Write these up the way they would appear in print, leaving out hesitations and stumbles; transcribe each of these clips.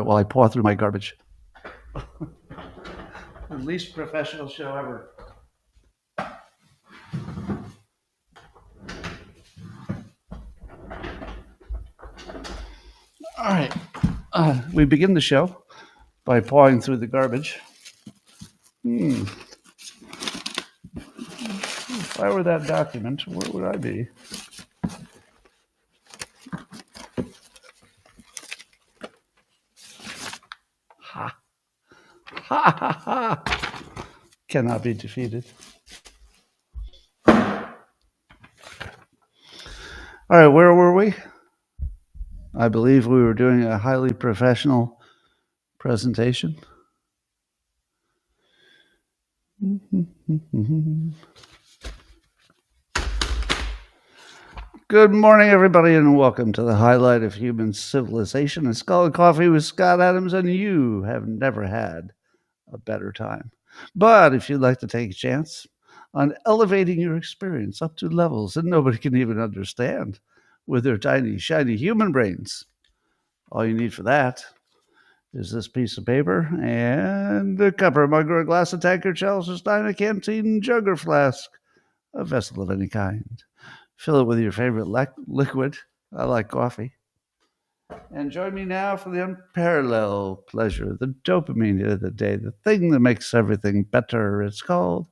while I paw through my garbage. The least professional show ever. All right. We begin the show by pawing through the garbage. If I were that document, where would I be? Ha. Ha ha ha. Cannot be defeated. All right, where were we? I believe we were doing a highly professional presentation. Good morning, everybody, and welcome to the highlight of human civilization. A Skull and Coffee with Scott Adams, and you have never had a better time. But if you'd like to take a chance on elevating your experience up to levels that nobody can even understand with their tiny, shiny human brains, all you need for that is this piece of paper and a cup or a mug or a glass, a tankard, chalice, a stein, a canteen, jug or flask, a vessel of any kind. Fill it with your favorite liquid. I like coffee. And join me now for the unparalleled pleasure, the dopamine of the day, the thing that makes everything better. It's called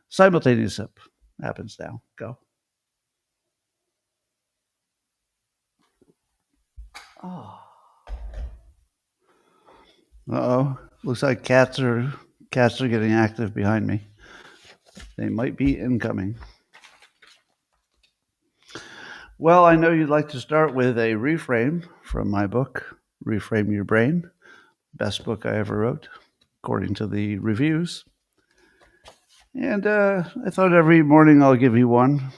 simultaneous sip. Happens now. Go. Oh. Uh-oh. Looks like cats are getting active behind me. They might be incoming. Well, I know you'd like to start with a reframe from my book, Reframe Your Brain. Best book I ever wrote, according to the reviews. And I thought every morning I'll give you one.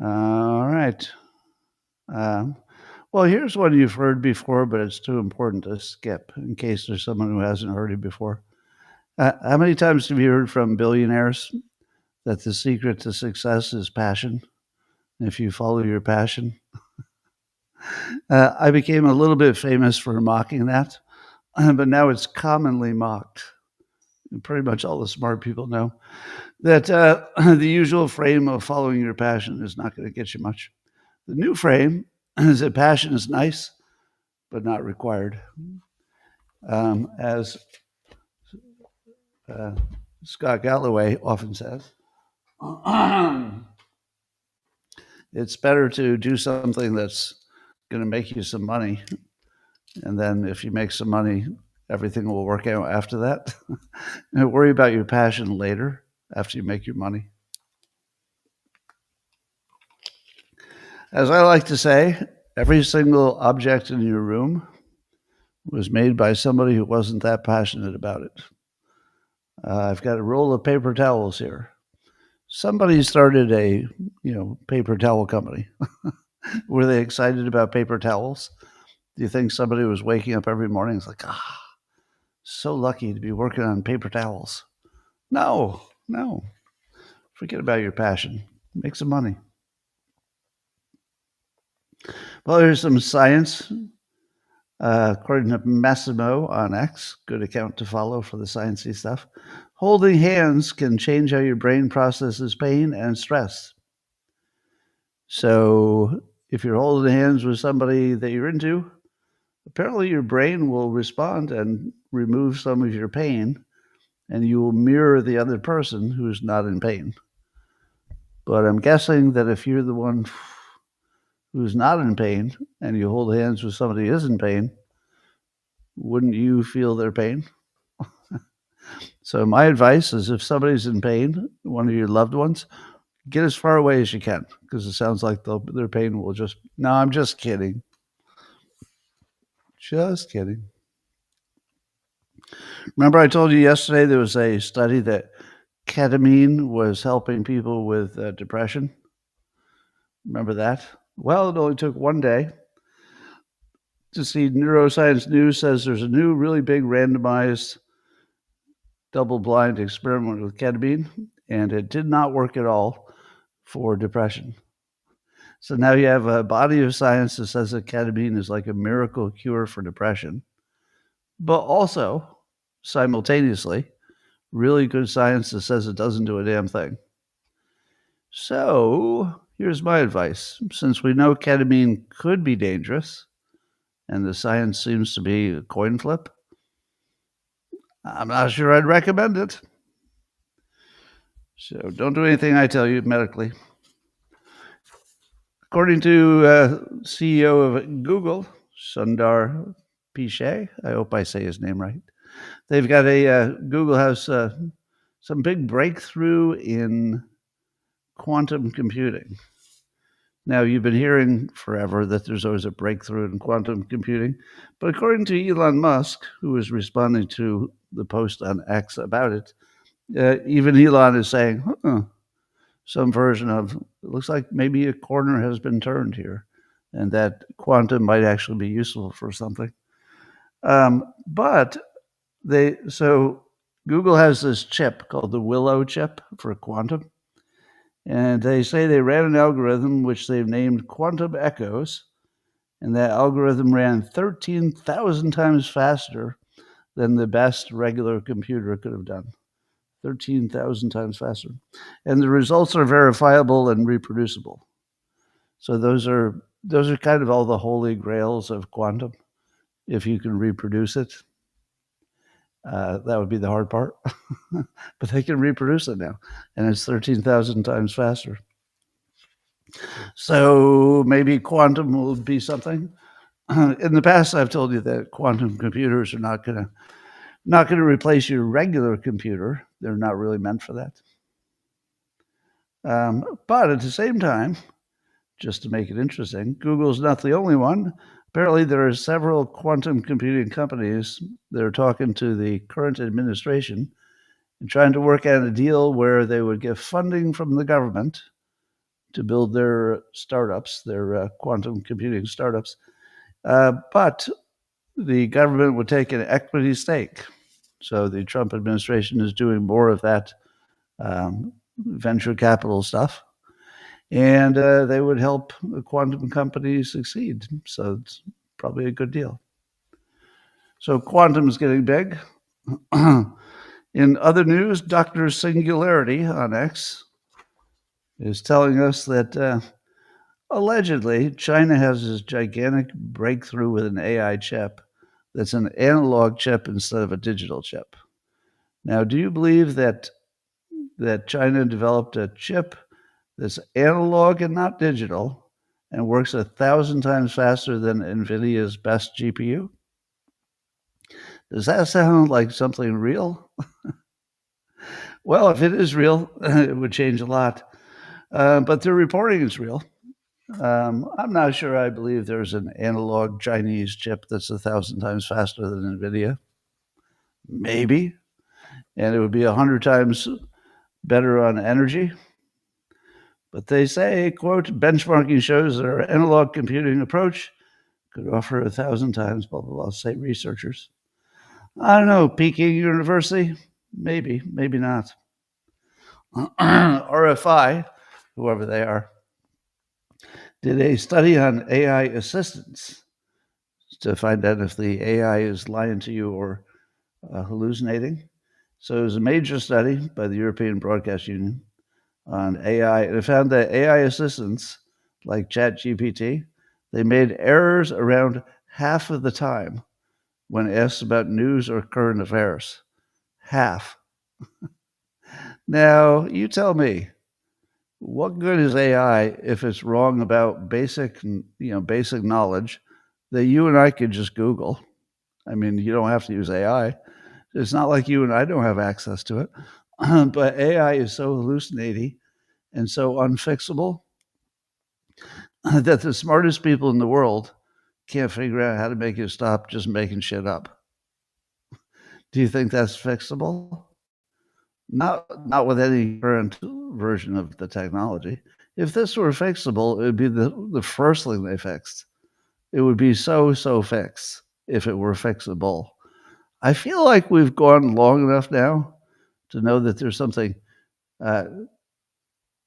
All right. Well, here's one you've heard before, but it's too important to skip in case there's someone who hasn't heard it before. How many times have you heard from billionaires that the secret to success is passion? If you follow your passion. I became a little bit famous for mocking that, but now it's commonly mocked. And pretty much all the smart people know that the usual frame of following your passion is not going to get you much. The new frame is that passion is nice, but not required. As Scott Galloway often says, it's better to do something that's going to make you some money. And then if you make some money, everything will work out after that. And worry about your passion later after you make your money. As I like to say, every single object in your room was made by somebody who wasn't that passionate about it. I've got a roll of paper towels here. Somebody started a, paper towel company. Were they excited about paper towels? Do you think somebody was waking up every morning? It's like, so lucky to be working on paper towels. No. Forget about your passion. Make some money. Well, here's some science. According to Massimo on X, good account to follow for the sciencey stuff, holding hands can change how your brain processes pain and stress. So if you're holding hands with somebody that you're into, apparently your brain will respond and remove some of your pain, and you will mirror the other person who's not in pain. But I'm guessing that if you're the one who's not in pain and you hold hands with somebody who is in pain, wouldn't you feel their pain? So my advice is if somebody's in pain, one of your loved ones, get as far away as you can, because it sounds like their pain will just... No, I'm just kidding. Just kidding. Remember I told you yesterday there was a study that ketamine was helping people with depression? Remember that? Well, it only took one day to see. Neuroscience News says there's a new really big randomized double-blind experiment with ketamine, and it did not work at all for depression. So now you have a body of science that says that ketamine is like a miracle cure for depression, but also simultaneously, really good science that says it doesn't do a damn thing. So here's my advice. Since we know ketamine could be dangerous, and the science seems to be a coin flip, I'm not sure I'd recommend it. So don't do anything I tell you medically. According to CEO of Google, Sundar Pichai, I hope I say his name right, they've got Google has some big breakthrough in quantum computing. Now, you've been hearing forever that there's always a breakthrough in quantum computing, but according to Elon Musk, who was responding to the post on X about it, even Elon is saying, some version of, it looks like maybe a corner has been turned here, and that quantum might actually be useful for something. But so Google has this chip called the Willow chip for quantum. And they say they ran an algorithm which they've named Quantum Echoes, and that algorithm ran 13,000 times faster than the best regular computer could have done. 13,000 times faster. And the results are verifiable and reproducible. So those are kind of all the holy grails of quantum. If you can reproduce it, that would be the hard part. But they can reproduce it now, and it's 13,000 times faster. So maybe quantum will be something. In the past, I've told you that quantum computers are not going to replace your regular computer. They're not really meant for that. But at the same time, just to make it interesting, Google's not the only one. Apparently, there are several quantum computing companies that are talking to the current administration and trying to work out a deal where they would get funding from the government to build their startups, their quantum computing startups. But the government would take an equity stake. So the Trump administration is doing more of that venture capital stuff. And they would help the quantum companies succeed. So it's probably a good deal. So quantum is getting big. In other news, Dr. Singularity on X is telling us that allegedly China has this gigantic breakthrough with an AI chip that's an analog chip instead of a digital chip. Now, do you believe that China developed a chip that's analog and not digital and works 1,000 times faster than NVIDIA's best GPU? Does that sound like something real? Well, if it is real, it would change a lot. But they're reporting it's real. I'm not sure I believe there's an analog Chinese chip that's 1,000 times faster than NVIDIA. Maybe. And it would be 100 times better on energy. But they say, quote, benchmarking shows that our analog computing approach could offer 1,000 times, blah, blah, blah, say researchers. I don't know, Peking University? Maybe, maybe not. RFI, whoever they are, did a study on AI assistants to find out if the AI is lying to you or hallucinating. So it was a major study by the European Broadcast Union on AI, and it found that AI assistants like ChatGPT, they made errors around half of the time when asked about news or current affairs. Half. Now, you tell me, what good is AI if it's wrong about basic knowledge that you and I could just Google? I mean, you don't have to use AI. It's not like you and I don't have access to it. But AI is so hallucinating and so unfixable that the smartest people in the world can't figure out how to make it stop just making shit up. Do you think that's fixable? Not with any current version of the technology. If this were fixable, it would be the first thing they fixed. It would be so fixed if it were fixable. I feel like we've gone long enough now to know that there's something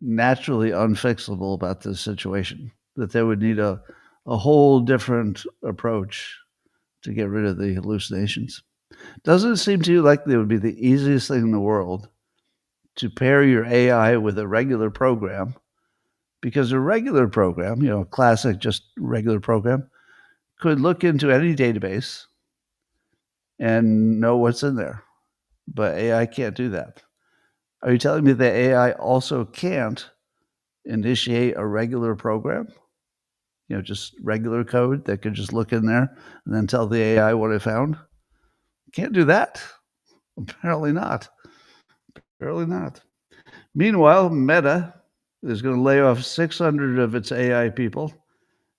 naturally unfixable about this situation. that they would need a whole different approach to get rid of the hallucinations. Doesn't it seem to you like it would be the easiest thing in the world to pair your AI with a regular program? Because a regular program, a classic, just regular program, could look into any database and know what's in there. But AI can't do that. Are you telling me that AI also can't initiate a regular program? Just regular code that could just look in there and then tell the AI what it found? Can't do that. Apparently not. Apparently not. Meanwhile, Meta is going to lay off 600 of its AI people.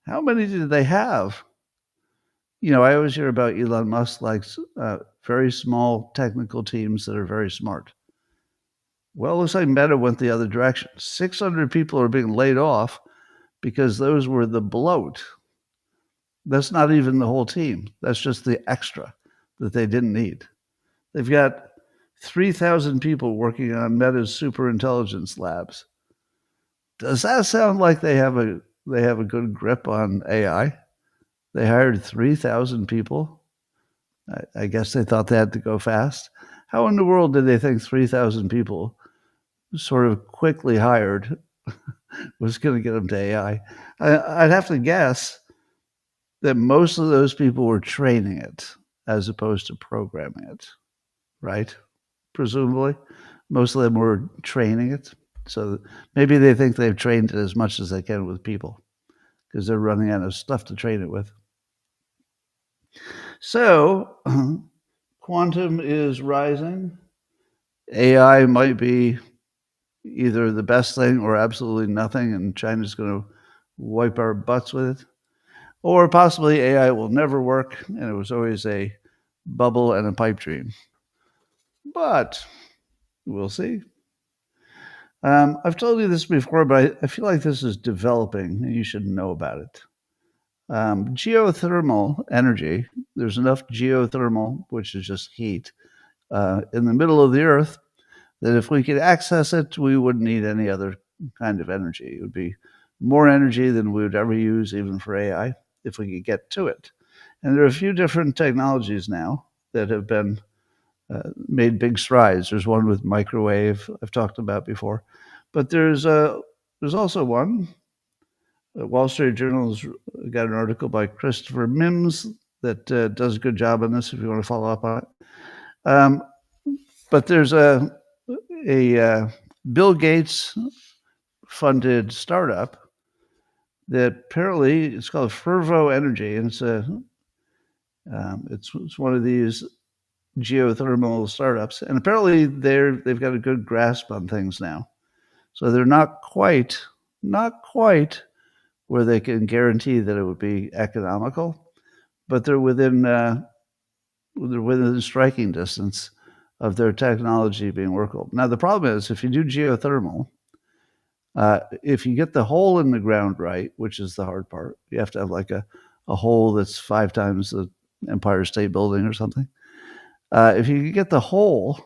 How many do they have? I always hear about Elon Musk likes very small technical teams that are very smart. Well, it looks like Meta went the other direction. 600 people are being laid off because those were the bloat. That's not even the whole team. That's just the extra that they didn't need. They've got 3,000 people working on Meta's superintelligence labs. Does that sound like they have a good grip on AI? They hired 3,000 people. I guess they thought they had to go fast. How in the world did they think 3,000 people sort of quickly hired was going to get them to AI? I'd have to guess that most of those people were training it as opposed to programming it, right? Presumably, most of them were training it. So maybe they think they've trained it as much as they can with people because they're running out of stuff to train it with. So quantum is rising. AI might be either the best thing or absolutely nothing, and China's going to wipe our butts with it. Or possibly AI will never work, and it was always a bubble and a pipe dream. But we'll see. I've told you this before, but I feel like this is developing, and you should know about it. Geothermal energy, there's enough geothermal, which is just heat, in the middle of the earth that if we could access it, we wouldn't need any other kind of energy. It would be more energy than we would ever use, even for AI, if we could get to it. And there are a few different technologies now that have been made big strides. There's one with microwave I've talked about before, but there's also one. Wall Street Journal's got an article by Christopher Mims that does a good job on this if you want to follow up on it. But there's a Bill Gates funded startup that apparently it's called Fervo Energy, and it's one of these geothermal startups, and apparently they've got a good grasp on things now. So they're not quite where they can guarantee that it would be economical, but they're within striking distance of their technology being workable. Now the problem is, if you do geothermal, if you get the hole in the ground right, which is the hard part, you have to have like a hole that's 5 times the Empire State Building or something. If you get the hole,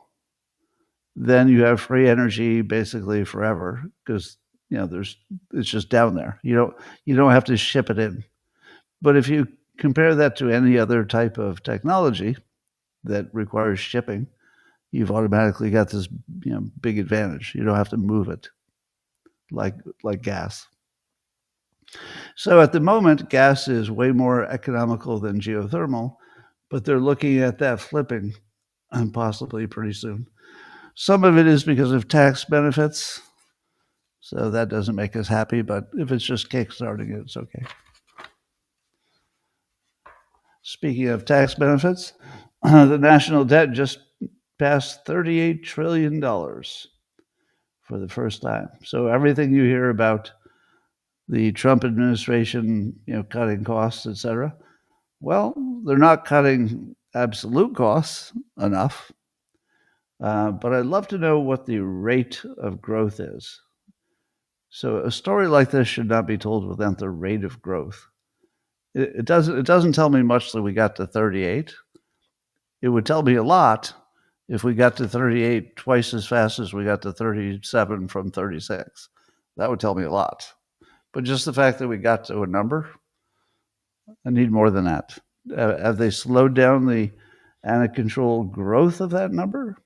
then you have free energy basically forever because it's just down there. You don't have to ship it in. But if you compare that to any other type of technology that requires shipping, you've automatically got this big advantage. You don't have to move it like gas. So at the moment, gas is way more economical than geothermal, but they're looking at that flipping and possibly pretty soon. Some of it is because of tax benefits, so that doesn't make us happy, but if it's just kickstarting it, it's okay. Speaking of tax benefits, the national debt just passed $38 trillion for the first time. So everything you hear about the Trump administration, cutting costs, et cetera, well, they're not cutting absolute costs enough. But I'd love to know what the rate of growth is. So a story like this should not be told without the rate of growth. It doesn't tell me much that we got to 38. It would tell me a lot if we got to 38 twice as fast as we got to 37 from 36. That would tell me a lot. But just the fact that we got to a number, I need more than that. Have they slowed down the out of control growth of that number?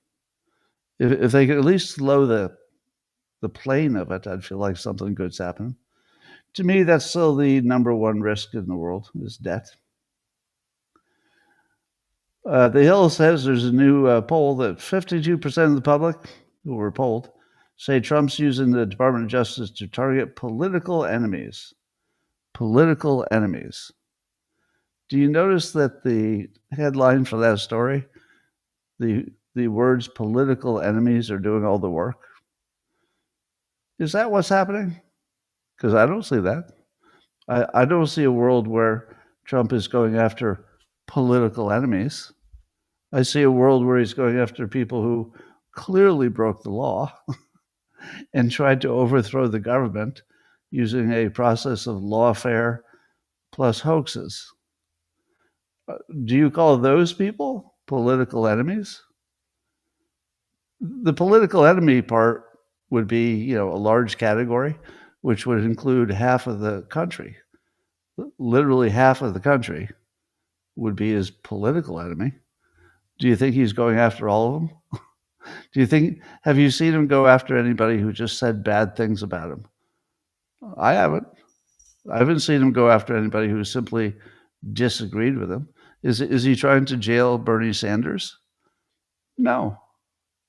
If they could at least slow the plane of it, I'd feel like something good's happening. To me, that's still the number one risk in the world is debt. The Hill says there's a new poll that 52% of the public who were polled say Trump's using the Department of Justice to target political enemies. Political enemies. Do you notice that the headline for that story, the words political enemies are doing all the work? Is that what's happening? Because I don't see that. I don't see a world where Trump is going after political enemies. I see a world where he's going after people who clearly broke the law and tried to overthrow the government using a process of lawfare plus hoaxes. Do you call those people political enemies? The political enemy part would be, a large category, which would include half of the country. Literally half of the country would be his political enemy. Do you think he's going after all of them? Have you seen him go after anybody who just said bad things about him? I haven't. I haven't seen him go after anybody who simply disagreed with him. Is he trying to jail Bernie Sanders? No,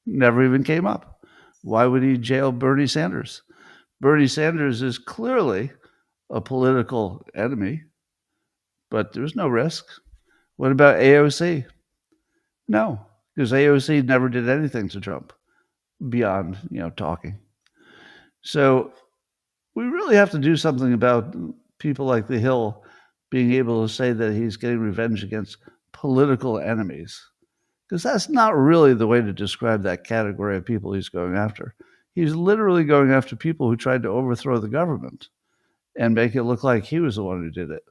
never even came up. Why would he jail Bernie Sanders? Bernie Sanders is clearly a political enemy, but there's no risk. What about AOC? No, because AOC never did anything to Trump beyond, talking. So we really have to do something about people like the Hill being able to say that he's getting revenge against political enemies, because that's not really the way to describe that category of people he's going after. He's literally going after people who tried to overthrow the government and make it look like he was the one who did it.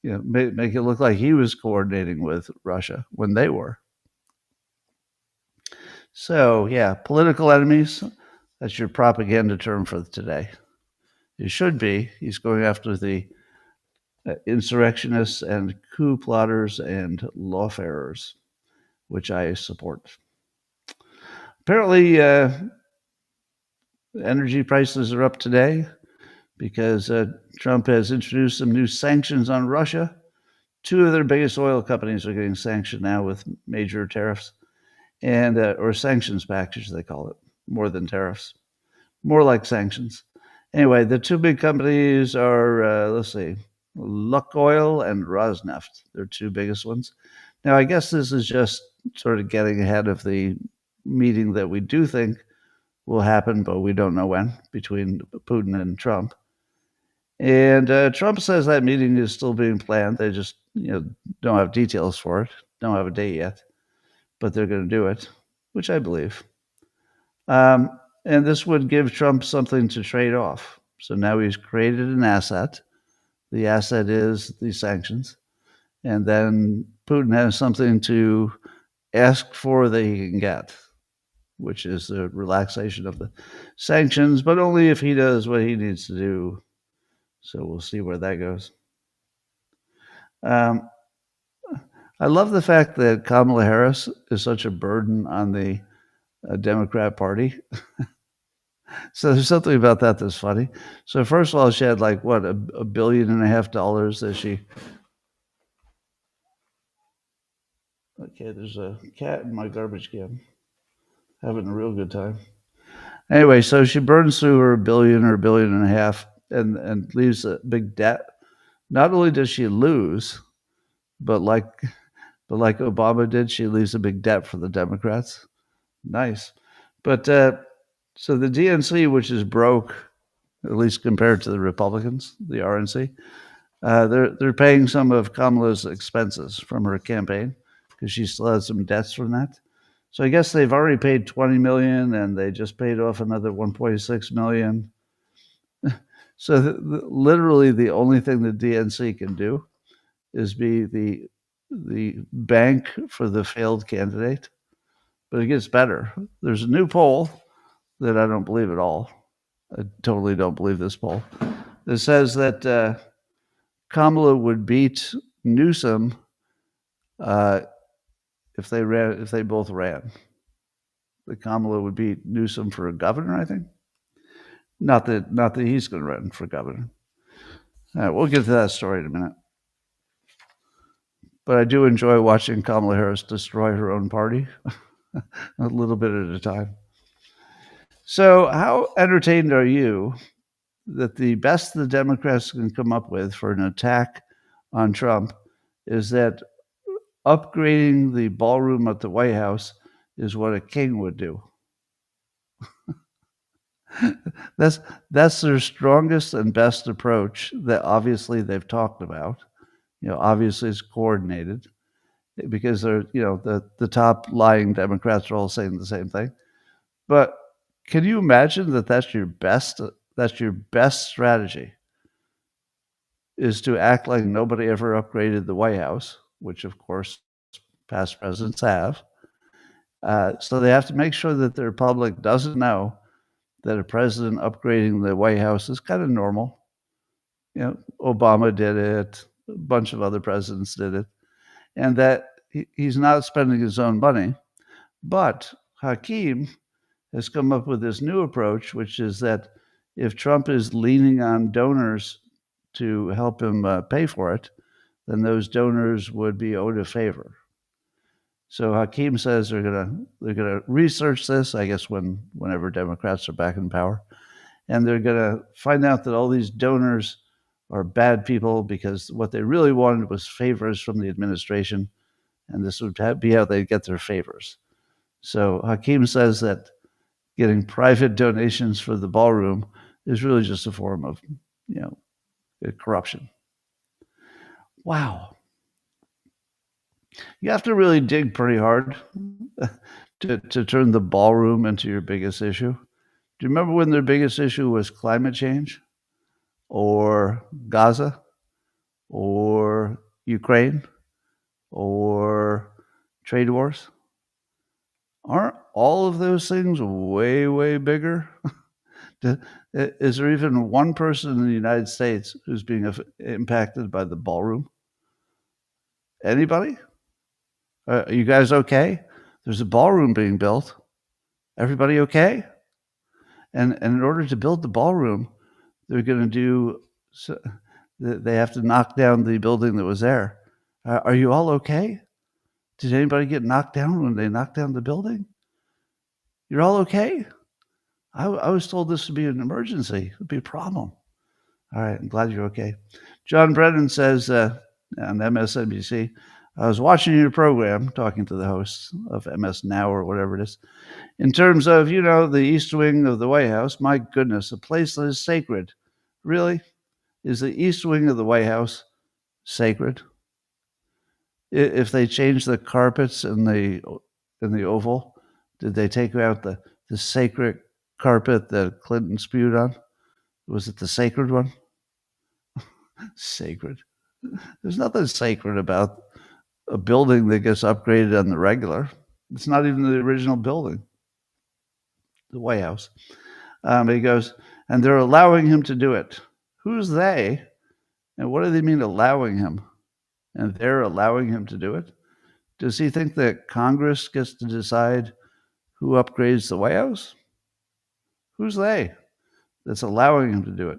Make it look like he was coordinating with Russia when they were. So, yeah, political enemies, that's your propaganda term for today. It should be. He's going after the insurrectionists and coup plotters and lawfarers, which I support. Apparently, energy prices are up today because Trump has introduced some new sanctions on Russia. Two of their biggest oil companies are getting sanctioned now with major tariffs, and or sanctions package, they call it, more than tariffs, more like sanctions. Anyway, the two big companies are, let's see, Lukoil and Rosneft. They're two biggest ones. Now, I guess this is just sort of getting ahead of the meeting that we do think will happen, but we don't know when, between Putin and Trump. And Trump says that meeting is still being planned. They just, don't have details for it, don't have a date yet, but they're going to do it, which I believe. And this would give Trump something to trade off. So now he's created an asset. The asset is the sanctions. And then Putin has something to ask for that he can get, which is the relaxation of the sanctions, but only if he does what he needs to do. So we'll see where that goes. I love the fact that Kamala Harris is such a burden on the Democrat Party. So there's something about that that's funny. So first of all, she had like what, $1.5 billion that she. Okay, there's a cat in my garbage can. Having a real good time. Anyway, so she burns through her $1 billion or $1.5 billion and leaves a big debt. Not only does she lose, but like Obama did, she leaves a big debt for the Democrats. Nice. But so the DNC, which is broke, at least compared to the Republicans, the RNC, they're paying some of Kamala's expenses from her campaign because she still has some debts from that. So I guess they've already paid $20 million, and they just paid off another $1.6 million. So literally, the only thing the DNC can do is be the bank for the failed candidate. But it gets better. There's a new poll that I don't believe at all. I totally don't believe this poll. that says that Kamala would beat Newsom if they both ran. That Kamala would beat Newsom for a governor, I think. Not that he's going to run for governor. All right, we'll get to that story in a minute. But I do enjoy watching Kamala Harris destroy her own party a little bit at a time. So, how entertained are you that the best the Democrats can come up with for an attack on Trump is that upgrading the ballroom at the White House is what a king would do? That's their strongest and best approach that obviously they've talked about. Obviously it's coordinated because they're, the top lying Democrats are all saying the same thing. But can you imagine that that's your best strategy, is to act like nobody ever upgraded the White House, which of course past presidents have. So they have to make sure that their public doesn't know that a president upgrading the White House is kind of normal. Obama did it, a bunch of other presidents did it, and that he's not spending his own money. But Hakeem has come up with this new approach, which is that if Trump is leaning on donors to help him pay for it, then those donors would be owed a favor. So Hakeem says they're gonna research this, I guess, whenever Democrats are back in power, and they're gonna find out that all these donors are bad people because what they really wanted was favors from the administration, and this would be how they get their favors. So Hakeem says that getting private donations for the ballroom is really just a form of, corruption. Wow. You have to really dig pretty hard to turn the ballroom into your biggest issue. Do you remember when their biggest issue was climate change or Gaza or Ukraine or trade wars? Aren't all of those things way, way bigger? Is there even one person in the United States who's being impacted by the ballroom? Anybody? Are you guys okay? There's a ballroom being built. Everybody okay? And in order to build the ballroom, they're going to do. They have to knock down the building that was there. Are you all okay? Did anybody get knocked down when they knocked down the building? You're all okay? I was told this would be an emergency. It would be a problem. All right, I'm glad you're okay. John Brennan says on MSNBC, I was watching your program, talking to the host of MS Now or whatever it is. In terms of, the East Wing of the White House, my goodness, a place that is sacred. Really? Is the East Wing of the White House sacred? If they changed the carpets in the Oval, did they take out the sacred carpet that Clinton spewed on? Was it the sacred one? Sacred. There's nothing sacred about a building that gets upgraded on the regular. It's not even the original building, the White House. He goes, and they're allowing him to do it. Who's they? And what do they mean allowing him? And they're allowing him to do it? Does he think that Congress gets to decide who upgrades the White House? Who's they that's allowing him to do it?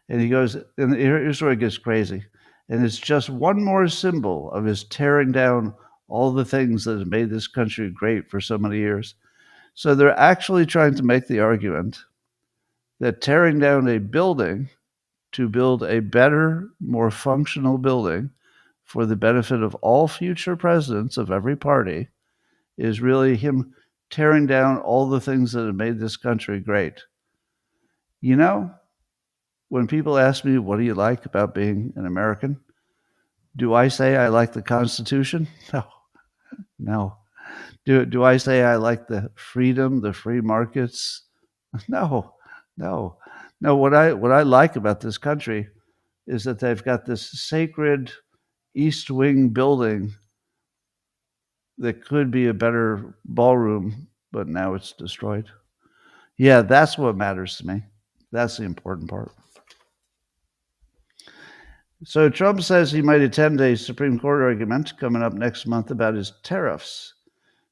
And he goes, and here's where it gets crazy. And it's just one more symbol of his tearing down all the things that have made this country great for so many years. So they're actually trying to make the argument that tearing down a building to build a better, more functional building for the benefit of all future presidents of every party is really him tearing down all the things that have made this country great. When people ask me, what do you like about being an American? Do I say I like the Constitution? No. Do I say I like the freedom, the free markets? No. What I like about this country is that they've got this sacred East Wing building that could be a better ballroom, but now it's destroyed. Yeah, that's what matters to me. That's the important part. So Trump says he might attend a Supreme Court argument coming up next month about his tariffs.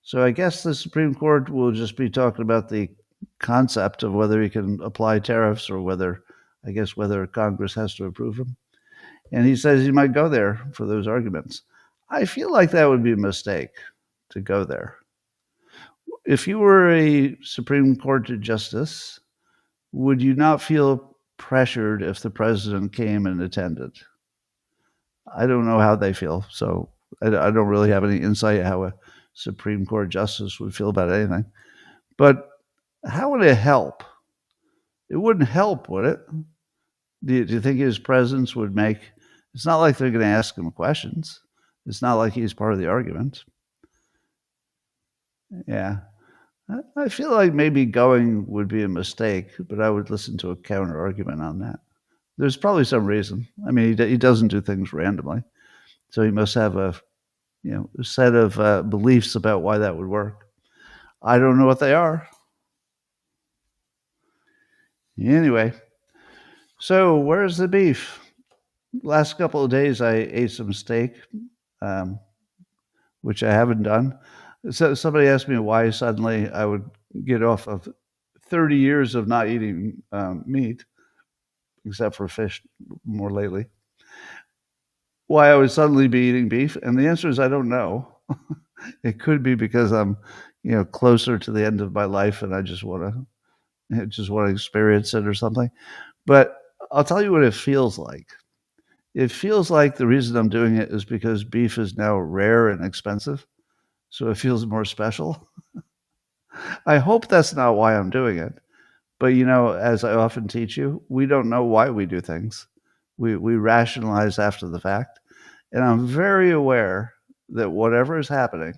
So I guess the Supreme Court will just be talking about the concept of whether he can apply tariffs or whether Congress has to approve them. And he says he might go there for those arguments. I feel like that would be a mistake to go there. If you were a Supreme Court justice, would you not feel pressured if the president came and attended? I don't know how they feel, so I don't really have any insight how a Supreme Court justice would feel about anything. But how would it help? It wouldn't help, would it? Do you think his presence would make? It's not like they're going to ask him questions. It's not like he's part of the argument. Yeah. I feel like maybe going would be a mistake, but I would listen to a counter argument on that. There's probably some reason. I mean, he doesn't do things randomly, so he must have a set of beliefs about why that would work. I don't know what they are. Anyway, so where's the beef? Last couple of days, I ate some steak, which I haven't done. So somebody asked me why suddenly I would get off of 30 years of not eating meat, except for fish more lately. Why I would suddenly be eating beef, and the answer is I don't know. It could be because I'm, closer to the end of my life, and I just want to experience it or something. But I'll tell you what it feels like. It feels like the reason I'm doing it is because beef is now rare and expensive, so it feels more special. I hope that's not why I'm doing it. But as I often teach you, we don't know why we do things. We rationalize after the fact. And I'm very aware that whatever is happening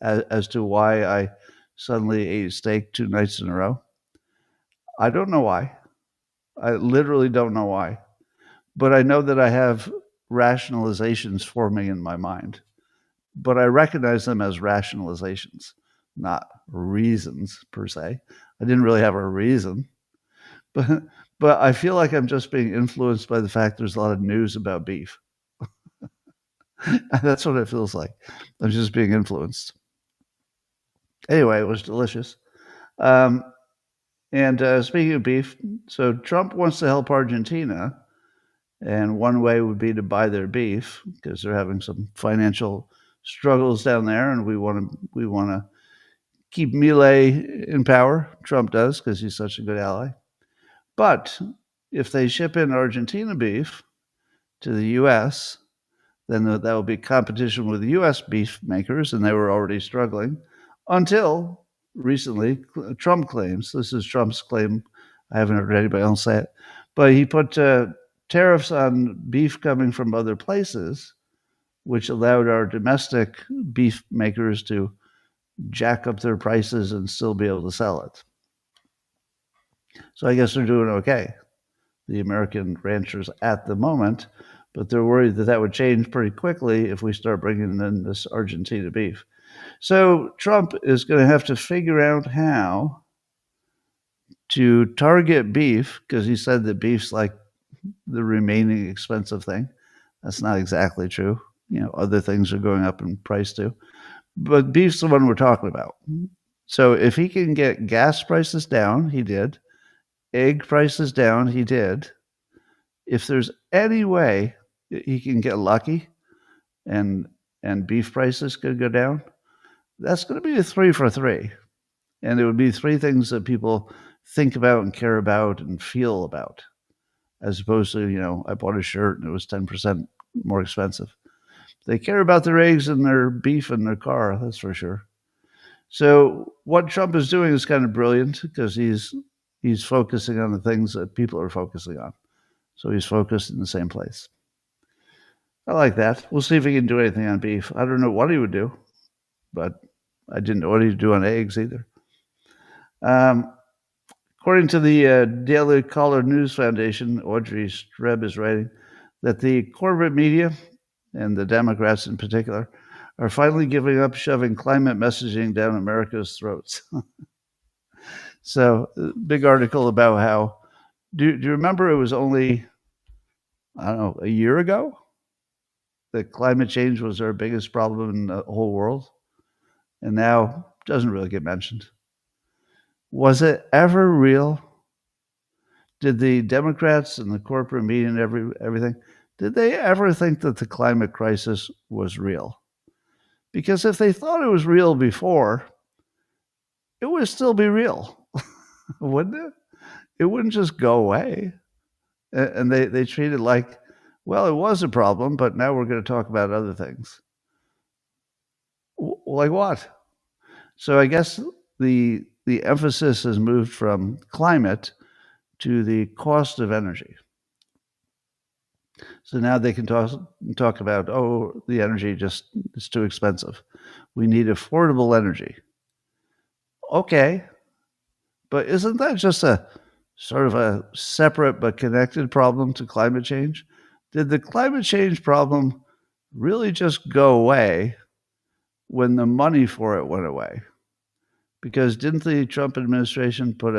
as to why I suddenly ate steak 2 nights in a row, I don't know why. I literally don't know why. But I know that I have rationalizations forming in my mind. But I recognize them as rationalizations, not reasons per se. I didn't really have a reason. But but I feel like I'm just being influenced by the fact there's a lot of news about beef. That's what it feels like. I'm just being influenced. Anyway, it was delicious. Um, and speaking of beef, so Trump wants to help Argentina, and one way would be to buy their beef because they're having some financial struggles down there, and we want to keep Milei in power. Trump does because he's such a good ally. But if they ship in Argentina beef to the U.S., then that will be competition with the U.S. beef makers, and they were already struggling until recently. Trump claims, this is Trump's claim, I haven't heard anybody else say it, but he put tariffs on beef coming from other places, which allowed our domestic beef makers to jack up their prices and still be able to sell it. So I guess they're doing okay, the American ranchers at the moment, but they're worried that would change pretty quickly if we start bringing in this Argentina beef. So Trump is going to have to figure out how to target beef, because he said that beef's like the remaining expensive thing. That's not exactly true. Other things are going up in price too. But beef's the one we're talking about. So if he can get gas prices down, he did. Egg prices down, he did. If there's any way he can get lucky and beef prices could go down, that's going to be a 3 for 3. And it would be 3 things that people think about and care about and feel about, as opposed to, I bought a shirt and it was 10% more expensive. They care about their eggs and their beef and their car, that's for sure. So what Trump is doing is kind of brilliant because he's focusing on the things that people are focusing on. So he's focused in the same place. I like that. We'll see if he can do anything on beef. I don't know what he would do, but I didn't know what he'd do on eggs either. According to the Daily Caller News Foundation, Audrey Streb is writing that the corporate media, and the Democrats in particular, are finally giving up shoving climate messaging down America's throats. So, big article about how, do you remember it was only I don't know, a year ago, that climate change was our biggest problem in the whole world, and now it doesn't really get mentioned. Was it ever real? Did the Democrats and the corporate media and everything, did they ever think that the climate crisis was real? Because if they thought it was real before, it would still be real, wouldn't it? It wouldn't just go away. And they treat it like, well, it was a problem, but now we're going to talk about other things. Like what? So I guess the emphasis has moved from climate to the cost of energy. So now they can talk about, oh, the energy just is too expensive. We need affordable energy. Okay, but isn't that just a sort of a separate but connected problem to climate change? Did the climate change problem really just go away when the money for it went away? Because didn't the Trump administration put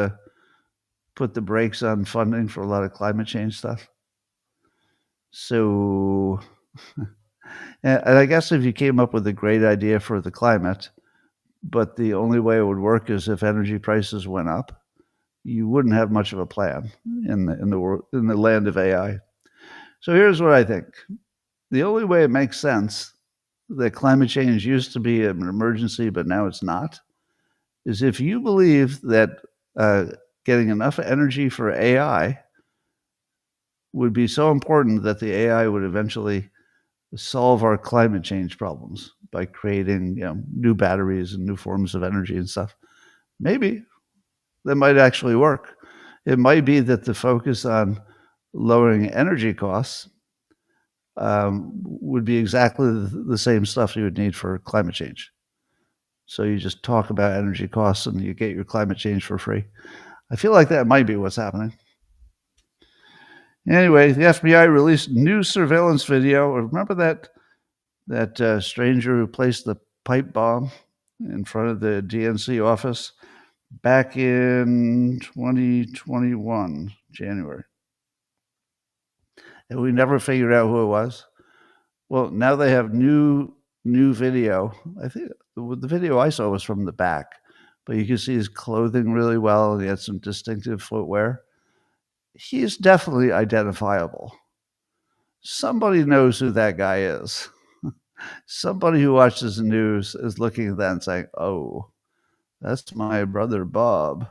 the brakes on funding for a lot of climate change stuff? So, and I guess if you came up with a great idea for the climate, but the only way it would work is if energy prices went up, you wouldn't have much of a plan in the world, in the land of AI. So here's what I think: the only way it makes sense that climate change used to be an emergency, but now it's not, is if you believe that getting enough energy for AI would be so important that the AI would eventually solve our climate change problems by creating, new batteries and new forms of energy and stuff. Maybe that might actually work. It might be that the focus on lowering energy costs would be exactly the same stuff you would need for climate change. So you just talk about energy costs and you get your climate change for free. I feel like that might be what's happening. Anyway, the FBI released new surveillance video. Remember that stranger who placed the pipe bomb in front of the DNC office back in 2021, January? And we never figured out who it was. Well, now they have new video. I think the video I saw was from the back, but you can see his clothing really well, and he had some distinctive footwear. He is definitely identifiable. Somebody knows who that guy is. Somebody who watches the news is looking at that and saying, "Oh, that's my brother Bob."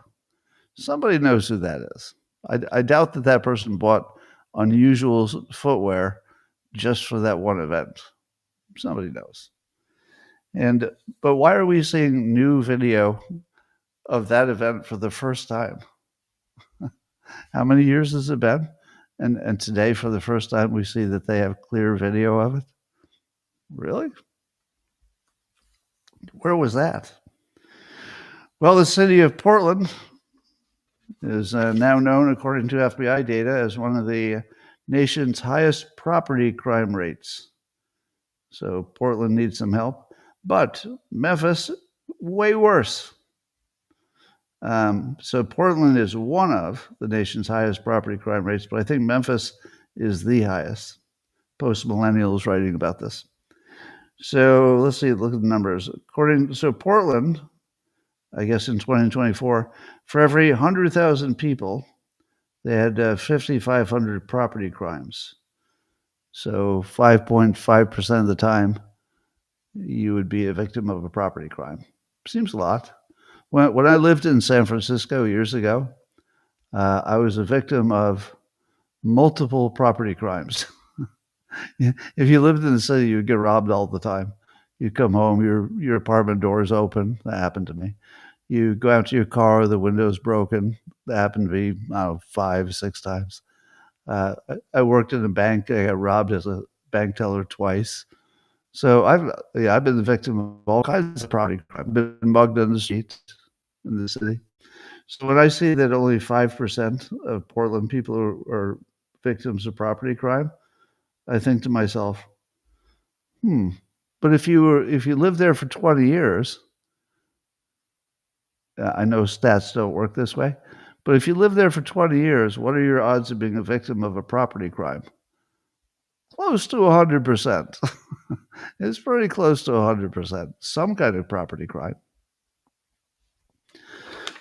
Somebody knows who that is. I doubt that person bought unusual footwear just for that one event. Somebody knows. But why are we seeing new video of that event for the first time? How many years has it been? And today, for the first time, we see that they have clear video of it. Really? Where was that? Well, the city of Portland is now known, according to FBI data, as one of the nation's highest property crime rates. So Portland needs some help. But Memphis, way worse. So Portland is one of the nation's highest property crime rates, but I think Memphis is the highest. Post-millennial is writing about this. So let's see, look at the numbers. So Portland, I guess in 2024, for every 100,000 people, they had 5,500 property crimes. So 5.5% of the time, you would be a victim of a property crime. Seems a lot. When I lived in San Francisco years ago, I was a victim of multiple property crimes. If you lived in the city, you'd get robbed all the time. You come home, your apartment door is open. That happened to me. You go out to your car, the window's broken. That happened to me, I don't know, 5, 6 times. I worked in a bank. I got robbed as a bank teller twice. So I've been the victim of all kinds of property crime. I've been mugged on the street in the city. So when I see that only 5% of Portland people are victims of property crime, I think to myself, but if you live there for 20 years, I know stats don't work this way, but if you live there for 20 years, what are your odds of being a victim of a property crime? Close to 100%. It's pretty close to 100%. Some kind of property crime.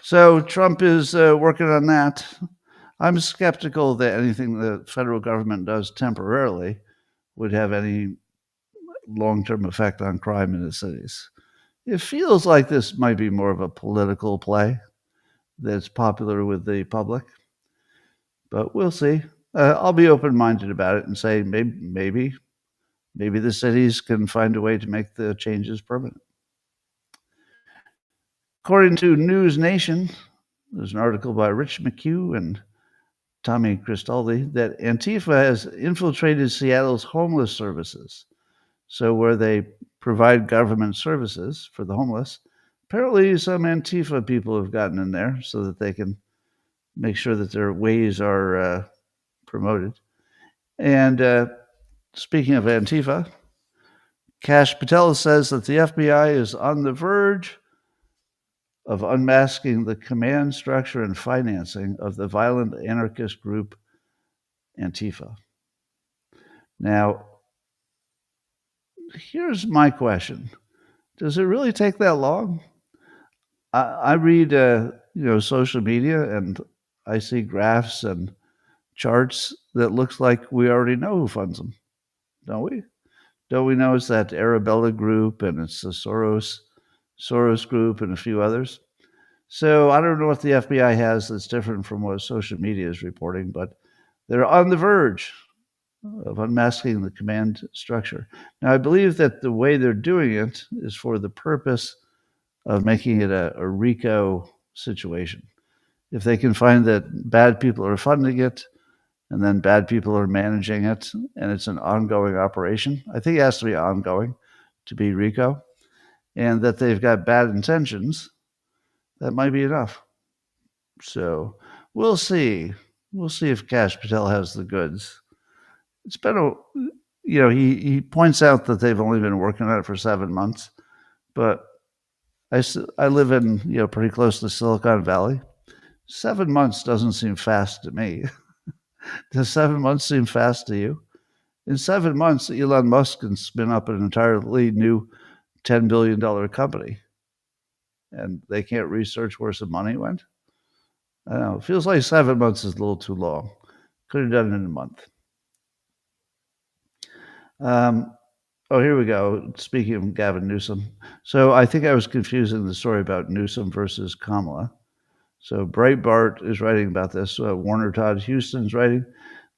So Trump is working on that. I'm skeptical that anything the federal government does temporarily would have any long-term effect on crime in the cities. It feels like this might be more of a political play that's popular with the public, but we'll see. I'll be open-minded about it and say maybe the cities can find a way to make the changes permanent. According to News Nation, there's an article by Rich McHugh and Tommy Cristaldi that Antifa has infiltrated Seattle's homeless services. So, where they provide government services for the homeless, apparently some Antifa people have gotten in there so that they can make sure that their ways are promoted. And speaking of Antifa, Kash Patel says that the FBI is on the verge of unmasking the command structure and financing of the violent anarchist group Antifa. Now, here's my question. Does it really take that long? I read, social media, and I see graphs and charts that looks like we already know who funds them, don't we? Don't we know it's that Arabella group and it's the Soros group and a few others? So I don't know what the FBI has that's different from what social media is reporting, but they're on the verge of unmasking the command structure. Now, I believe that the way they're doing it is for the purpose of making it a RICO situation. If they can find that bad people are funding it and then bad people are managing it and it's an ongoing operation, I think it has to be ongoing to be RICO, and that they've got bad intentions, that might be enough. So we'll see. We'll see if Kash Patel has the goods. It's been he points out that they've only been working on it for 7 months, but I live in, pretty close to Silicon Valley. 7 months doesn't seem fast to me. Does 7 months seem fast to you? In 7 months, Elon Musk can spin up an entirely new $10 billion company, and they can't research where some money went. I don't know. It feels like 7 months is a little too long. Could have done it in a month. Here we go. Speaking of Gavin Newsom. So I think I was confusing the story about Newsom versus Kamala. So Breitbart is writing about this. Warner Todd Houston's writing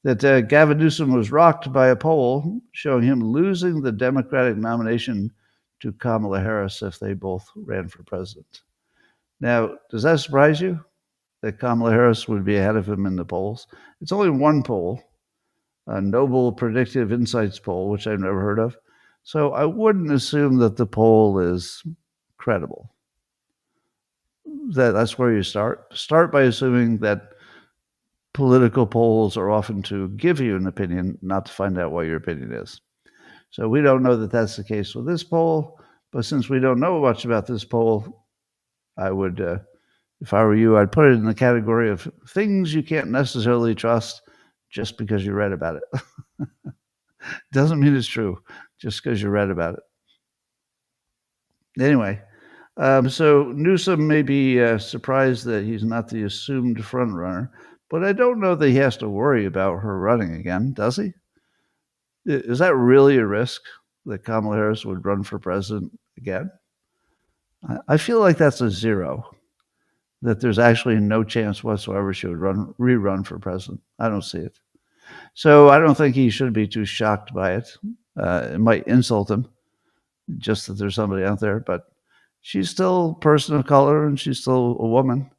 that Gavin Newsom was rocked by a poll showing him losing the Democratic nomination to Kamala Harris if they both ran for president. Now, does that surprise you that Kamala Harris would be ahead of him in the polls? It's only one poll, a Noble Predictive Insights poll, which I've never heard of. So I wouldn't assume that the poll is credible. That's where you start. Start by assuming that political polls are often to give you an opinion, not to find out what your opinion is. So we don't know that that's the case with this poll, but since we don't know much about this poll, I would, if I were you, I'd put it in the category of things you can't necessarily trust just because you read about it. Doesn't mean it's true, just because you read about it. Anyway, so Newsom may be surprised that he's not the assumed front runner, but I don't know that he has to worry about her running again, does he? Is that really a risk that Kamala Harris would run for president again? I feel like that's a zero, that there's actually no chance whatsoever she would rerun for president. I don't see it. So I don't think he should be too shocked by it. It might insult him just that there's somebody out there, but she's still a person of color and she's still a woman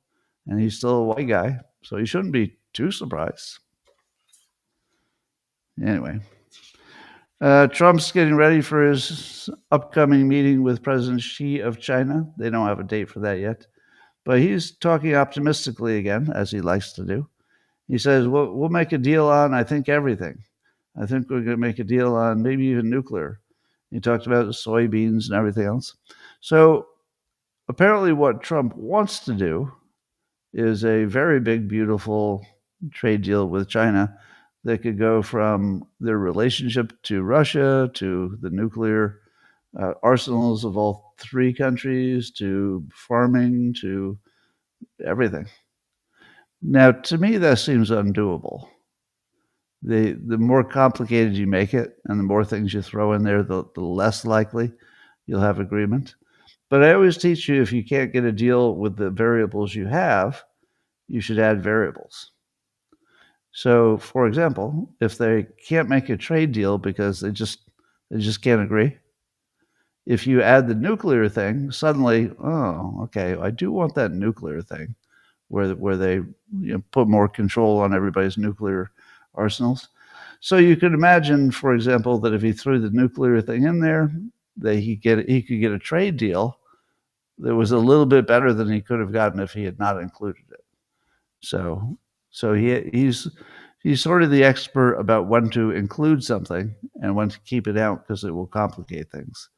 and he's still a white guy. So he shouldn't be too surprised. Anyway, Trump's getting ready for his upcoming meeting with President Xi of China. They don't have a date for that yet, but he's talking optimistically again, as he likes to do. He says, we'll make a deal on, I think, everything. I think we're going to make a deal on maybe even nuclear. He talked about soybeans and everything else. So apparently what Trump wants to do is a very big, beautiful trade deal with China They could go from their relationship to Russia to the nuclear arsenals of all three countries to farming to everything. Now, to me, that seems undoable. The more complicated you make it and the more things you throw in there, the less likely you'll have agreement. But I always teach you if you can't get a deal with the variables you have, you should add variables. So, for example, if they can't make a trade deal because they just can't agree, if you add the nuclear thing, suddenly, oh, okay, I do want that nuclear thing, where they put more control on everybody's nuclear arsenals. So you could imagine, for example, that if he threw the nuclear thing in there, that he could get a trade deal that was a little bit better than he could have gotten if he had not included it. So he's sort of the expert about when to include something and when to keep it out because it will complicate things.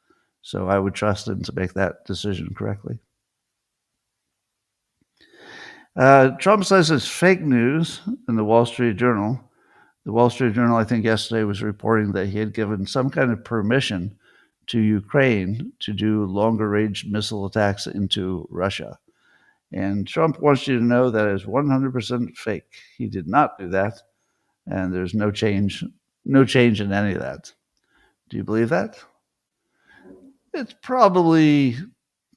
So I would trust him to make that decision correctly. Trump says it's fake news in the Wall Street Journal. The Wall Street Journal, I think yesterday, was reporting that he had given some kind of permission to Ukraine to do longer range missile attacks into Russia. And Trump wants you to know that is 100% fake. He did not do that, and there's no change in any of that. Do you believe that? It's probably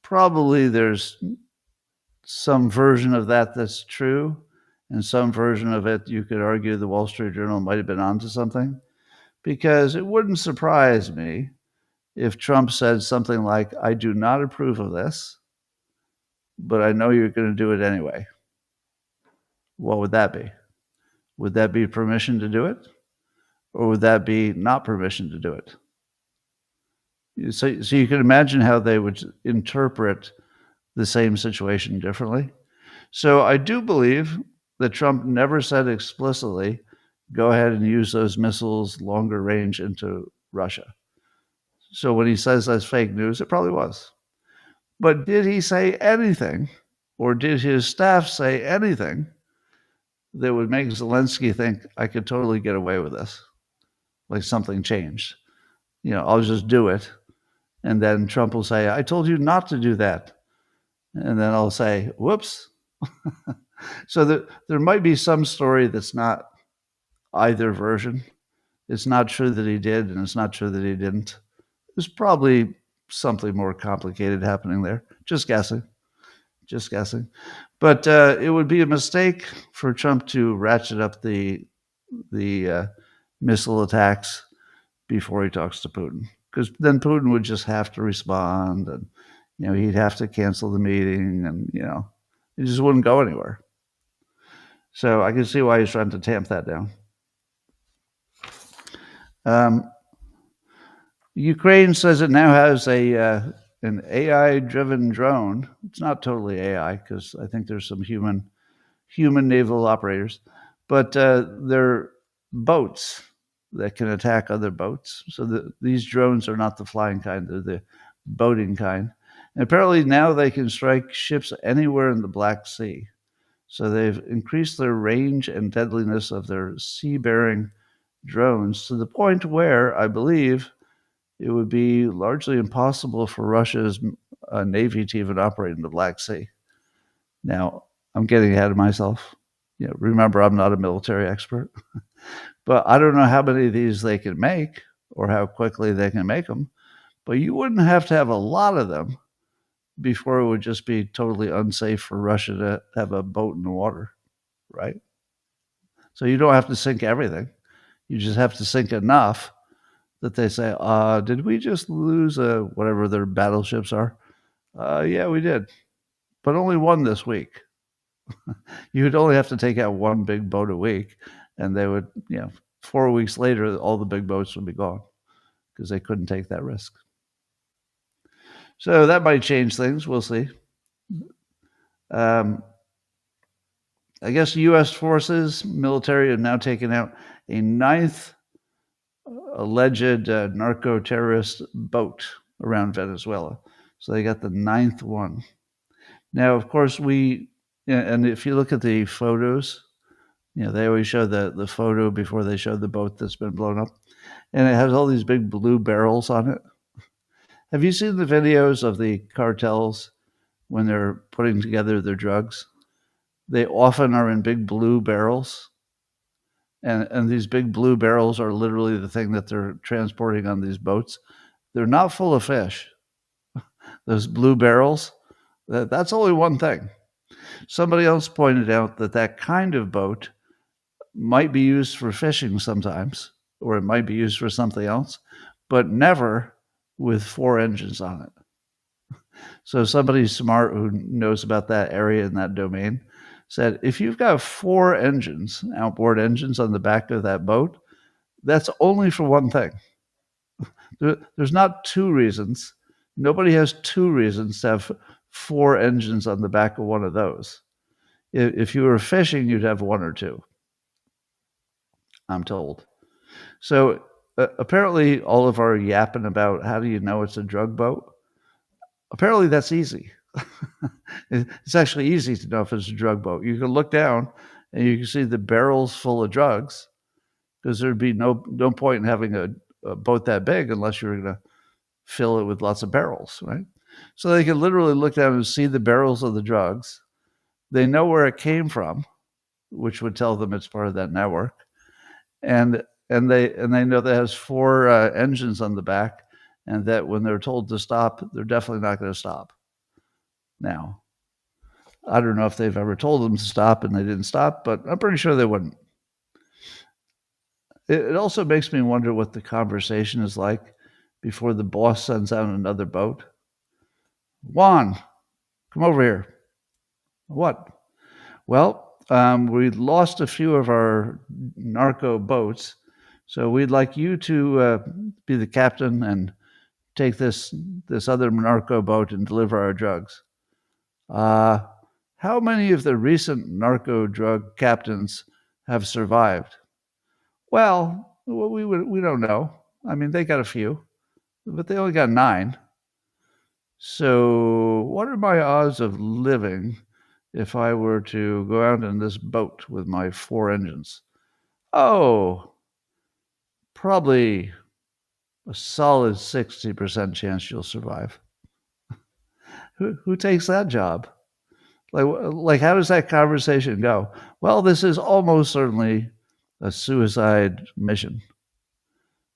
there's some version of that that's true, and some version of it you could argue the Wall Street Journal might have been onto something, because it wouldn't surprise me if Trump said something like, I do not approve of this, but I know you're going to do it anyway. What would that be? Would that be permission to do it? Or would that be not permission to do it? So you can imagine how they would interpret the same situation differently. So I do believe that Trump never said explicitly, go ahead and use those missiles longer range into Russia. So when he says that's fake news, it probably was. But did he say anything, or did his staff say anything that would make Zelensky think I could totally get away with this? Like something changed. I'll just do it. And then Trump will say, I told you not to do that. And then I'll say, whoops. So there might be some story that's not either version. It's not true that he did, and it's not true that he didn't. There's probably something more complicated happening there. Just guessing. But it would be a mistake for Trump to ratchet up the missile attacks before he talks to Putin, because then Putin would just have to respond, and he'd have to cancel the meeting, and it just wouldn't go anywhere. So I can see why he's trying to tamp that down. Ukraine says it now has an AI-driven drone. It's not totally AI, because I think there's some human naval operators, but they're boats that can attack other boats. So these drones are not the flying kind; they're the boating kind. And apparently now they can strike ships anywhere in the Black Sea. So they've increased their range and deadliness of their sea-bearing drones to the point where I believe it would be largely impossible for Russia's Navy to even operate in the Black Sea. Now, I'm getting ahead of myself. Remember, I'm not a military expert. But I don't know how many of these they can make or how quickly they can make them. But you wouldn't have to have a lot of them before it would just be totally unsafe for Russia to have a boat in the water, right? So you don't have to sink everything. You just have to sink enough that they say, did we just lose whatever their battleships are? Yeah, we did. But only one this week. You would only have to take out one big boat a week, and they would, 4 weeks later, all the big boats would be gone because they couldn't take that risk. So that might change things. We'll see. I guess U.S. forces, military, have now taken out a ninth alleged narco-terrorist boat around Venezuela. So they got the ninth one. Now, of course, and if you look at the photos They always show the photo before they show the boat that's been blown up, and it has all these big blue barrels on it. Have you seen the videos of the cartels when they're putting together their drugs? They often are in big blue barrels, and these big blue barrels are literally the thing that they're transporting on these boats. They're not full of fish. Those blue barrels, that's only one thing. Somebody else pointed out that kind of boat might be used for fishing sometimes, or it might be used for something else, but never with 4 engines on it. So somebody smart who knows about that area and that domain said, if you've got 4 engines, outboard engines on the back of that boat, that's only for one thing. There's not 2 reasons. Nobody has 2 reasons to have 4 engines on the back of one of those. If you were fishing, you'd have 1 or 2, I'm told. So apparently all of our yapping about how do you know it's a drug boat, apparently that's easy. It's actually easy to know if it's a drug boat. You can look down and you can see the barrels full of drugs, because there'd be no point in having a boat that big unless you were going to fill it with lots of barrels, right? So they can literally look down and see the barrels of the drugs. They know where it came from, which would tell them it's part of that network, and they know that it has 4 engines on the back, and that when they're told to stop, they're definitely not going to stop. Now, I don't know if they've ever told them to stop and they didn't stop, but I'm pretty sure they wouldn't. It also makes me wonder what the conversation is like before the boss sends out another boat. Juan, come over here. What? Well, we lost a few of our narco boats, so we'd like you to be the captain and take this other narco boat and deliver our drugs. How many of the recent narco drug captains have survived? Well, we don't know. I mean, they got a few, but they only got 9. So what are my odds of living if I were to go out in this boat with my 4 engines? Oh, probably a solid 60% chance you'll survive. Who takes that job? Like, how does that conversation go? Well, this is almost certainly a suicide mission.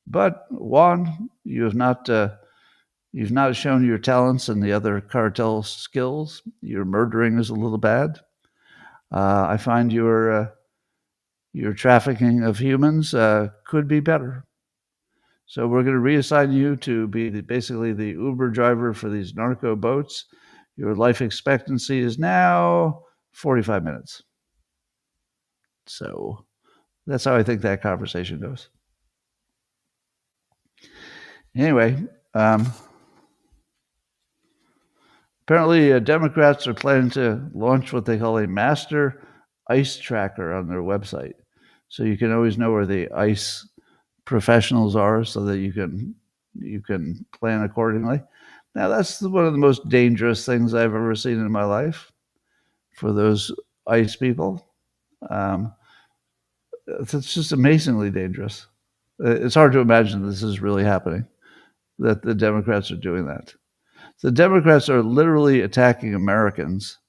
But Juan, you've not shown your talents and the other cartel skills. Your murdering is a little bad. I find your trafficking of humans could be better. So we're going to reassign you to be basically the Uber driver for these narco boats. Your life expectancy is now 45 minutes. So that's how I think that conversation goes. Anyway, apparently Democrats are planning to launch what they call a master ICE tracker on their website. So you can always know where the ICE professionals are so that you can plan accordingly. Now, that's one of the most dangerous things I've ever seen in my life for those ICE people. It's just amazingly dangerous. It's hard to imagine this is really happening, that the Democrats are doing that. The Democrats are literally attacking Americans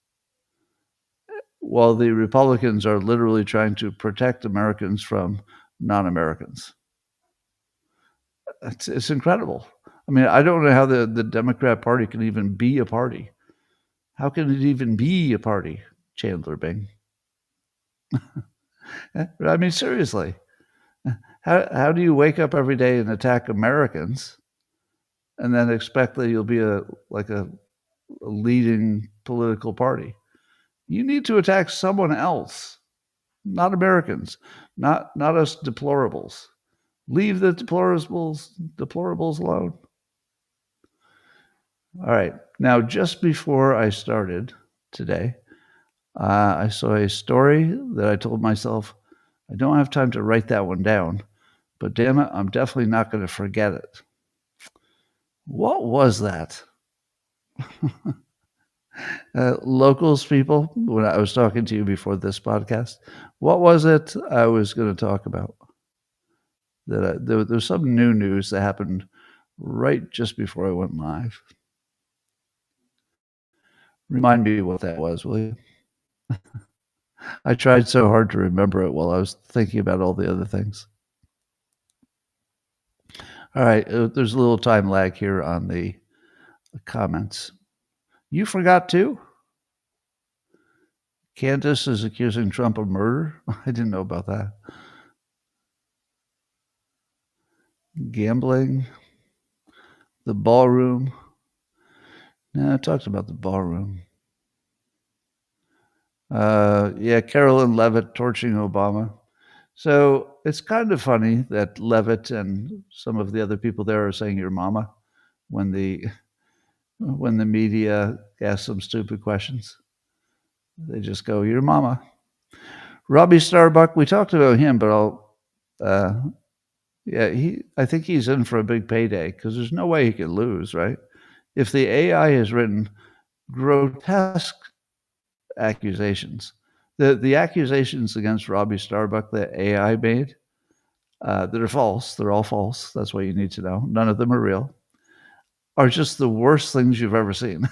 while the Republicans are literally trying to protect Americans from non-Americans. It's incredible. I mean, I don't know how the Democrat Party can even be a party. How can it even be a party, Chandler Bing? I mean, seriously. How do you wake up every day and attack Americans and then expect that you'll be a leading political party? You need to attack someone else, not Americans, not us deplorables. Leave the deplorables alone. All right. Now, just before I started today, I saw a story that I told myself, I don't have time to write that one down, but damn it, I'm definitely not going to forget it. What was that? Locals people, when I was talking to you before this podcast, what was it I was going to talk about? There's some new news that happened right just before I went live. Remind me what that was, will you? I tried so hard to remember it while I was thinking about all the other things. All right, there's a little time lag here on the comments. You forgot too? Candace is accusing Trump of murder? I didn't know about that. Gambling. The ballroom. No, I talked about the ballroom. Yeah, Carolyn Levitt torching Obama. So it's kind of funny that Levitt and some of the other people there are saying your mama when the media asks them stupid questions. They just go, your mama. Robbie Starbuck, we talked about him, but I think he's in for a big payday because there's no way he could lose, right? If the AI has written grotesque accusations, the accusations against Robbie Starbuck that AI made, that are false, they're all false. That's what you need to know. None of them are real. Are just the worst things you've ever seen.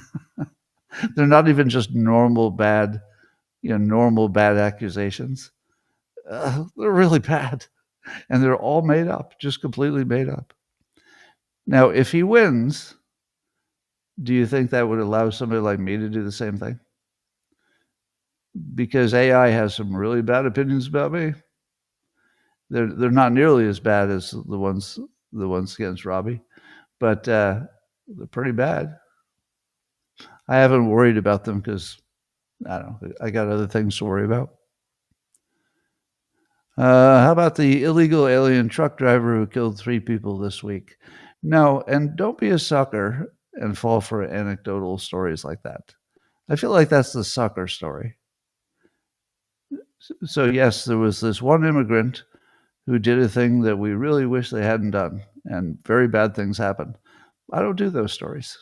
They're not even just normal bad accusations. They're really bad. And they're all made up, just completely made up. Now, if he wins, do you think that would allow somebody like me to do the same thing? Because AI has some really bad opinions about me. They're not nearly as bad as the ones against Robbie, but they're pretty bad. I haven't worried about them because I don't know. I got other things to worry about. How about the illegal alien truck driver who killed 3 people this week? No, and don't be a sucker and fall for anecdotal stories like that. I feel like that's the sucker story. So yes, there was this one immigrant who did a thing that we really wish they hadn't done, and very bad things happened. I don't do those stories.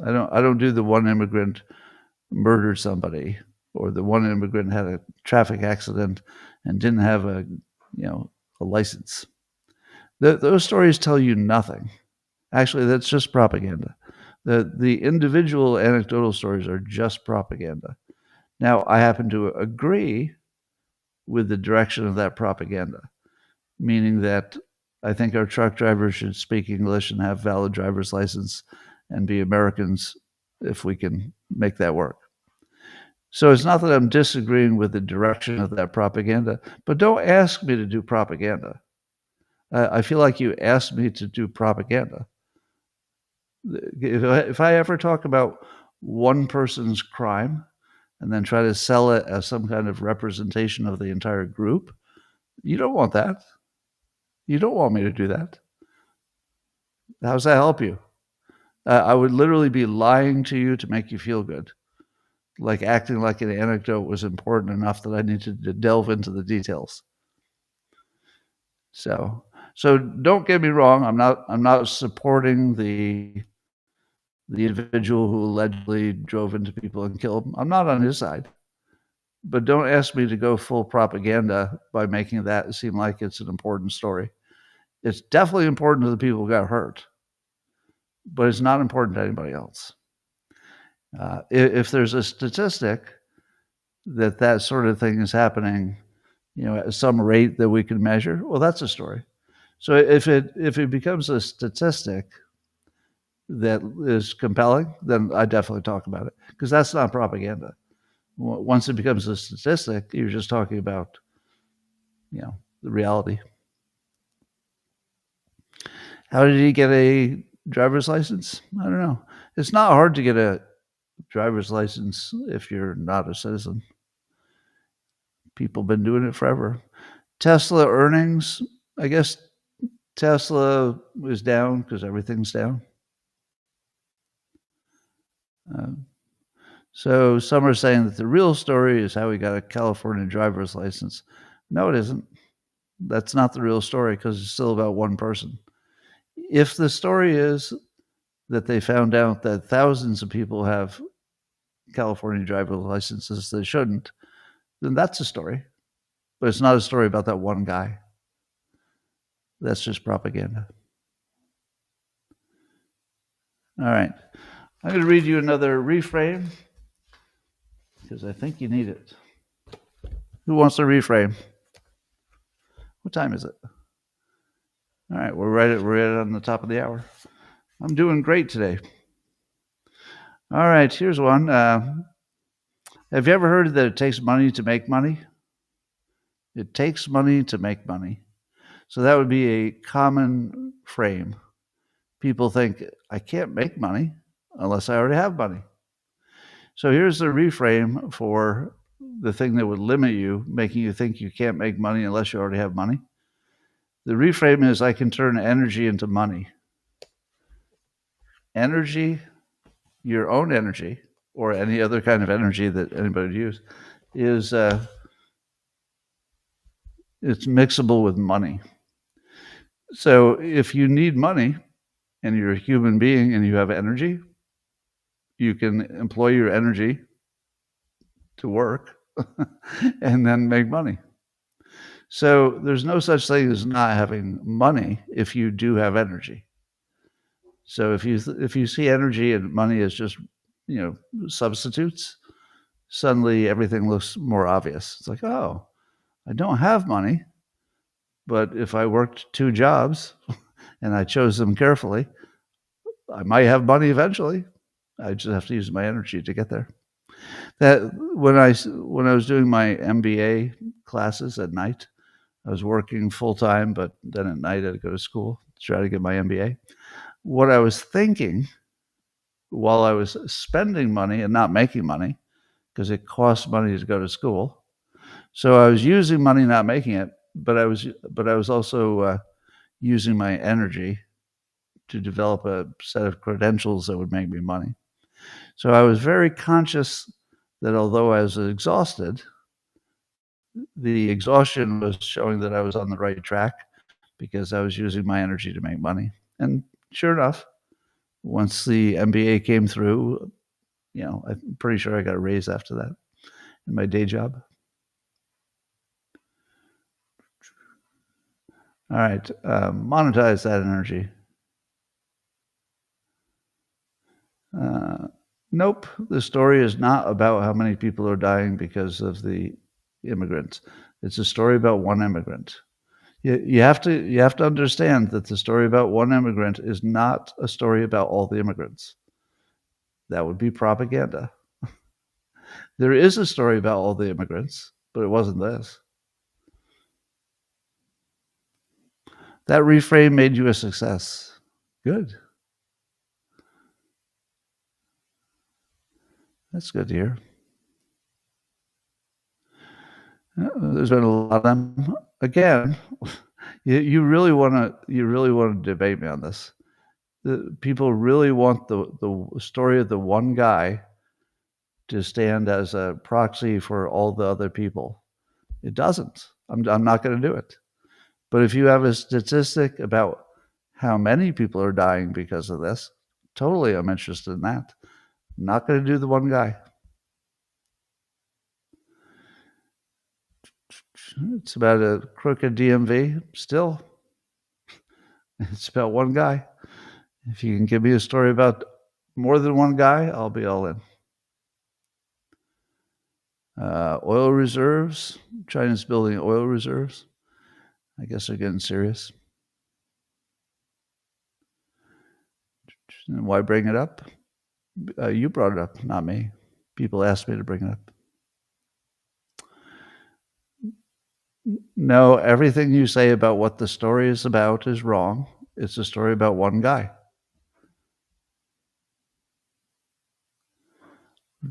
I don't do the one immigrant murdered somebody, or the one immigrant had a traffic accident and didn't have a license. Those stories tell you nothing. Actually, that's just propaganda. The individual anecdotal stories are just propaganda. Now, I happen to agree with the direction of that propaganda, meaning that I think our truck drivers should speak English and have valid driver's license and be Americans if we can make that work. So it's not that I'm disagreeing with the direction of that propaganda, but don't ask me to do propaganda. I feel like you asked me to do propaganda. If I ever talk about one person's crime and then try to sell it as some kind of representation of the entire group, you don't want that. You don't want me to do that. How does that help you? I would literally be lying to you to make you feel good, like acting like an anecdote was important enough that I needed to delve into the details. So don't get me wrong. I'm not supporting the individual who allegedly drove into people and killed them. I'm not on his side. But don't ask me to go full propaganda by making that seem like it's an important story. It's definitely important to the people who got hurt, but it's not important to anybody else. If there's a statistic that sort of thing is happening, at some rate that we can measure, well, that's a story. So if it becomes a statistic that is compelling, then I definitely talk about it, because that's not propaganda. Once it becomes a statistic, you're just talking about, the reality. How did he get a driver's license? I don't know. It's not hard to get a driver's license if you're not a citizen. People have been doing it forever. Tesla earnings, I guess Tesla was down because everything's down. So some are saying that the real story is how he got a California driver's license. No, it isn't. That's not the real story, because it's still about one person. If the story is that they found out that thousands of people have California driver's licenses that shouldn't, then that's a story. But it's not a story about that one guy. That's just propaganda. All right. I'm going to read you another reframe because I think you need it. Who wants to reframe? What time is it? All right, we're right on the top of the hour. I'm doing great today. All right, here's one. Have you ever heard that it takes money to make money? It takes money to make money. So that would be a common frame. People think, I can't make money unless I already have money. So here's the reframe for the thing that would limit you, making you think you can't make money unless you already have money. The reframe is I can turn energy into money. Energy, your own energy, or any other kind of energy that anybody would use, is it's mixable with money. So if you need money and you're a human being and you have energy, you can employ your energy to work and then make money. So there's no such thing as not having money if you do have energy. So if you see energy and money as just, substitutes, suddenly everything looks more obvious. It's like, oh, I don't have money, but if I worked 2 jobs and I chose them carefully, I might have money eventually. I just have to use my energy to get there. That when I was doing my MBA classes at night, I was working full time, but then at night I had to go to school to try to get my MBA. What I was thinking while I was spending money and not making money, because it costs money to go to school. So I was using money, not making it, but I was also using my energy to develop a set of credentials that would make me money. So I was very conscious that although I was exhausted, the exhaustion was showing that I was on the right track because I was using my energy to make money. And sure enough, once the MBA came through, I'm pretty sure I got a raise after that in my day job. All right, monetize that energy. Nope, the story is not about how many people are dying because of the immigrants. It's a story about one immigrant. You have to understand that the story about one immigrant is not a story about all the immigrants. That would be propaganda. There is a story about all the immigrants, but it wasn't this. That reframe made you a success. Good. That's good to hear. There's been a lot of them. Again, you really want to debate me on this. The people really want the story of the one guy to stand as a proxy for all the other people. It doesn't. I'm not going to do it. But if you have a statistic about how many people are dying because of this, totally I'm interested in that. I'm not going to do the one guy. It's about a crooked DMV still. It's about one guy. If you can give me a story about more than one guy, I'll be all in. Oil reserves. China's building oil reserves. I guess they're getting serious. And why bring it up? You brought it up, not me. People asked me to bring it up. No, everything you say about what the story is about is wrong. It's a story about one guy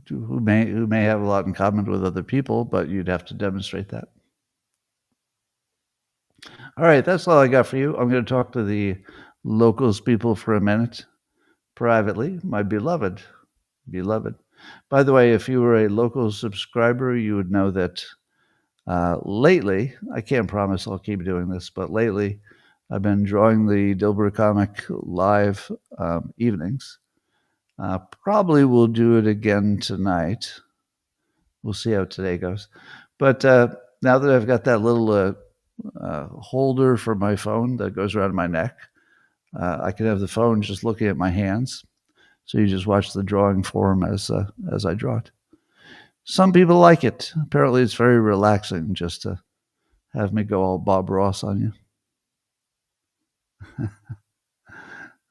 who may have a lot in common with other people, but you'd have to demonstrate that. All right, that's all I got for you. I'm going to talk to the locals people for a minute privately. My beloved. By the way, if you were a local subscriber, you would know that lately, I can't promise I'll keep doing this, but lately I've been drawing the Dilbert comic live evenings. Probably will do it again tonight. We'll see how today goes. But now that I've got that little holder for my phone that goes around my neck, I can have the phone just looking at my hands. So you just watch the drawing form as I draw it. Some people like it. Apparently, it's very relaxing just to have me go all Bob Ross on you.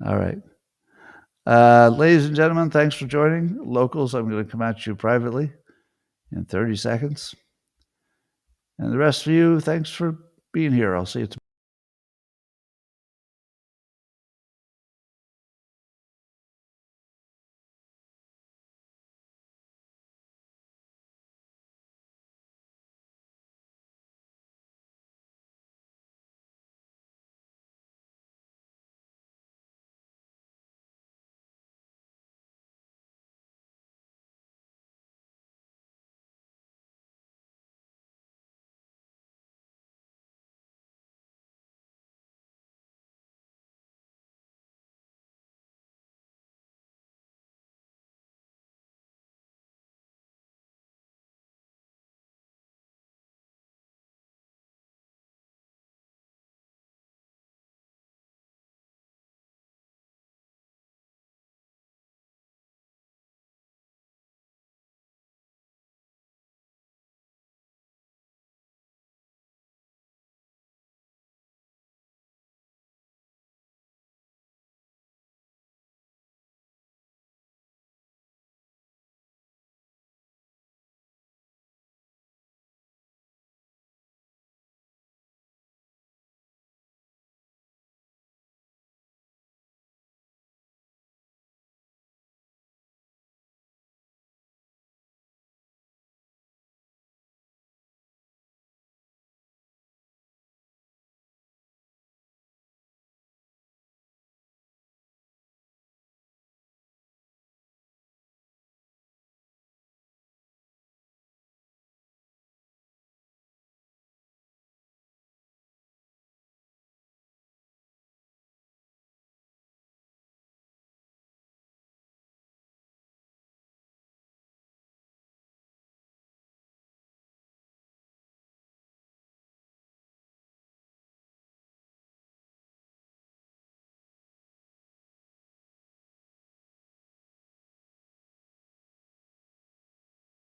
All right. Ladies and gentlemen, thanks for joining. Locals, I'm going to come at you privately in 30 seconds. And the rest of you, thanks for being here. I'll see you tomorrow.